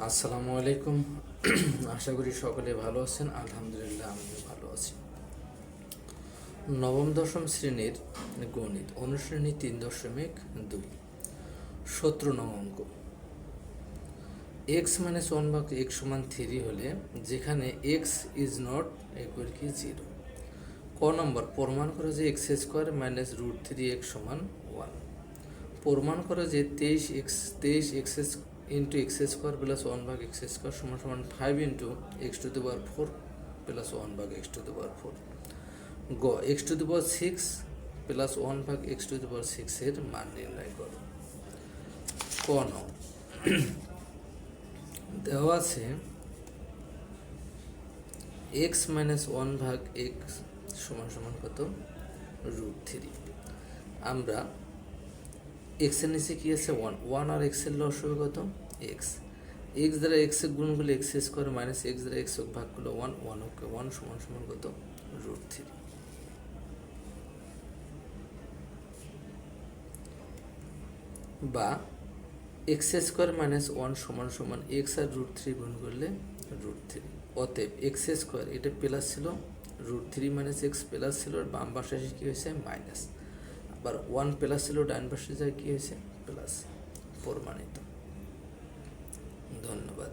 আসসালামু আলাইকুম। আশা করি সকলে ভালো আছেন। আলহামদুলিল্লাহ আমিও ভালো আছি। নবম দশম শ্রেণীর গণিত অনুশ্রেণী 3.2 17 নং অঙ্ক। এক্স মাইনাস ওয়ান ভাগ এক্স সমান 3 হলে যেখানে এক্স ইজ নট ইকুয়াল কি 0। ক নম্বর, প্রমাণ করে যে x square minus root 3x সমান 1। প্রমাণ করে যে 23x into x square plus 1 ভাগ এক্স স্কোয়ার সমান সমান 5 into x to the power 4 plus 1 ভাগ এক্স টু দি পাওয়ার 4। গ, x to the power 6 plus 1 ভাগ এক্স টু দি পাওয়ার 6 এর মান নির্ণয় করো। ক নং, দেওয়া আছে এক্স মাইনাস 1 ভাগ এক্স সমান সমান কত, রুট 3। আমরা এক্সের নিচে কি আছে, 1 আর এক্সের লসাগু কত, এক্স। এক্স দ্বারা এক্স গুণ করলে এক্স স্কোয়ার মাইনাস এক্স দ্বারা এক্স ভাগ করলে 1 সমান সমান কত, রুট 3। বা এক্স স্কোয়ার মাইনাস 1 সমান সমান এক্স আর রুট 3 গুণ করলে রুট 3। অতএব এক্স স্কোয়ার এটা প্লাস ছিল, রুট 3 মাইনাস এক্স প্লাস ছিল, আর বাম পাশে কী হয়েছে, মাইনাস। আবার 1 প্লাস ছিল, ডান পাশে যায় কী হয়েছে, প্লাস। প্রমাণিত। ধন্যবাদ।